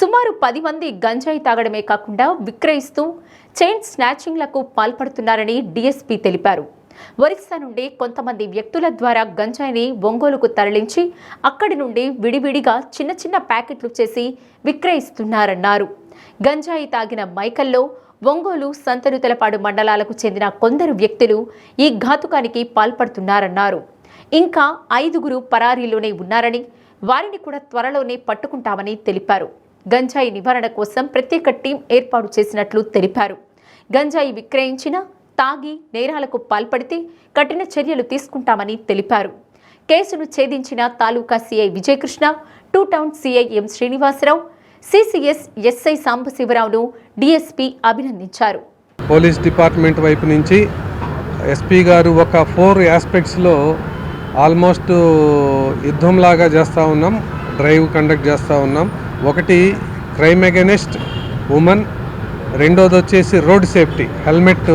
సుమారు 10 మంది గంజాయి తాగడమే కాకుండా విక్రయిస్తూ చైన్ స్నాచింగ్లకు పాల్పడుతున్నారని డీఎస్పీ తెలిపారు. ఒరిస్సా నుండి కొంతమంది వ్యక్తుల ద్వారా గంజాయిని ఒంగోలుకు తరలించి అక్కడి నుండి విడివిడిగా చిన్న చిన్న ప్యాకెట్లు చేసి విక్రయిస్తున్నారన్నారు. గంజాయి తాగిన మైకల్లో ఒంగోలు, సంతనూతలపాడు మండలాలకు చెందిన కొందరు వ్యక్తులు ఈ ఘాతుకానికి పాల్పడుతున్నారన్నారు. ఇంకా 5గురు పరారీలోనే ఉన్నారని, వారిని కూడా త్వరలోనే పట్టుకుంటామని తెలిపారు. గంజాయి నివారణ కోసం ప్రత్యేక టీం ఏర్పాటు చేసినట్లు తెలిపారు. గంజాయి విక్రయించిన, తాగి నేరాలకు పాల్పడితే కఠిన చర్యలు తీసుకుంటామని తెలిపారు. కేసును ఛేదించిన taluka CI Vijayakrishna, 2 town CI M Srinivasarao, CCS SI సాంబశివరావును డీఎస్పీ అభినందించారు. పోలీస్ డిపార్ట్మెంట్ వైపు నుంచి ఎస్పీ గారు ఒక 4 ఆస్పెక్ట్స్లో ఆల్మోస్ట్ యుద్ధంలాగా చేస్తూ ఉన్నాం, డ్రైవ్ కండక్ట్ చేస్తూ ఉన్నాం. ఒకటి క్రైమ్ అగెనిస్ట్ ఉమెన్, రెండోది వచ్చేసి రోడ్ సేఫ్టీ, హెల్మెట్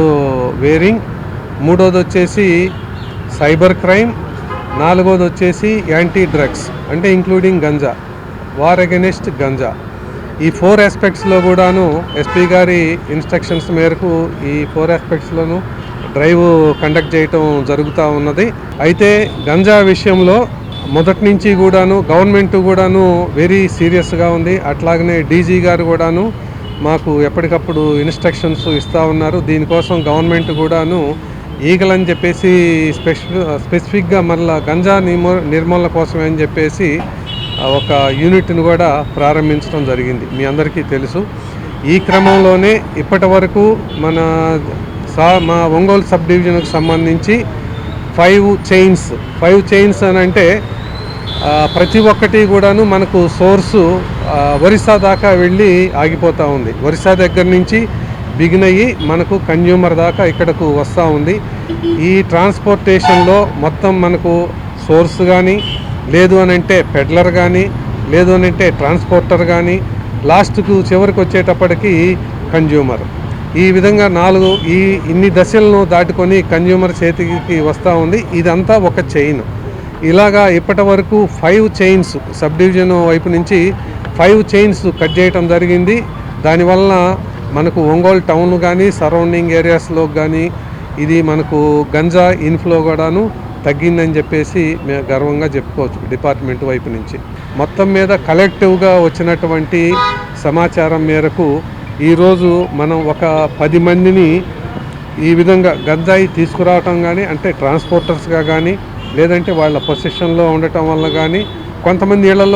వేరింగ్, మూడోది వచ్చేసి సైబర్ క్రైమ్, నాలుగోది వచ్చేసి యాంటీ డ్రగ్స్ అంటే including ganja, war against ganja. ఈ 4 ఆస్పెక్ట్స్లో కూడాను ఎస్పీ గారి ఇన్స్ట్రక్షన్స్ మేరకు ఈ 4 ఆస్పెక్ట్స్లోనూ డ్రైవ్ కండక్ట్ చేయటం జరుగుతూ ఉన్నది. అయితే గంజా విషయంలో మొదటి నుంచి కూడాను గవర్నమెంట్ కూడాను వెరీ సీరియస్గా ఉంది. అట్లాగనే డీజీ గారు కూడాను మాకు ఎప్పటికప్పుడు ఇన్స్ట్రక్షన్స్ ఇస్తూ ఉన్నారు. దీనికోసం గవర్నమెంట్ కూడాను ఈగల్ అని చెప్పేసి స్పెసిఫిక్గా మళ్ళీ గంజా నిర్మూలన కోసమే అని చెప్పేసి ఒక యూనిట్ను కూడా ప్రారంభించడం జరిగింది, మీ అందరికీ తెలుసు. ఈ క్రమంలోనే ఇప్పటి వరకు మా ఒంగోలు సబ్ డివిజన్కు సంబంధించి 5 చైన్స్ అని అంటే ప్రతి ఒక్కటి కూడాను మనకు సోర్సు ఒరిస్సా దాకా వెళ్ళి ఆగిపోతూ ఉంది. ఒరిస్సా దగ్గర నుంచి బిగిన్ అయ్యి మనకు కన్జ్యూమర్ దాకా ఇక్కడకు వస్తూ ఉంది. ఈ ట్రాన్స్పోర్టేషన్లో మొత్తం మనకు సోర్స్ కానీ, లేదు అని అంటే పెడ్లర్ కానీ, లేదు అని అంటే ట్రాన్స్పోర్టర్ కానీ, లాస్ట్కు చివరికి వచ్చేటప్పటికి కన్జ్యూమర్. ఈ విధంగా ఇన్ని దశలను దాటుకొని కన్జ్యూమర్ చేతికి వస్తూ ఉంది. ఇదంతా ఒక చైన్. ఇలాగా ఇప్పటి వరకు 5 చైన్స్ సబ్ డివిజన్ వైపు నుంచి 5 చైన్స్ కట్ చేయటం జరిగింది. దానివల్ల మనకు ఒంగోలు టౌన్ కానీ సరౌండింగ్ ఏరియాస్లో కానీ ఇది మనకు గంజా ఇన్ఫ్లో కూడాను తగ్గిందని చెప్పేసి మేము గర్వంగా చెప్పుకోవచ్చు డిపార్ట్మెంట్ వైపు నుంచి. మొత్తం మీద కలెక్టివ్గా వచ్చినటువంటి సమాచారం మేరకు ఈరోజు మనం ఒక 10 మందిని ఈ విధంగా గంజాయి తీసుకురావటం కానీ, అంటే ట్రాన్స్పోర్టర్స్గా కానీ, లేదంటే వాళ్ళ పొజిషన్లో ఉండటం వల్ల కానీ, కొంతమంది ఇళ్లలో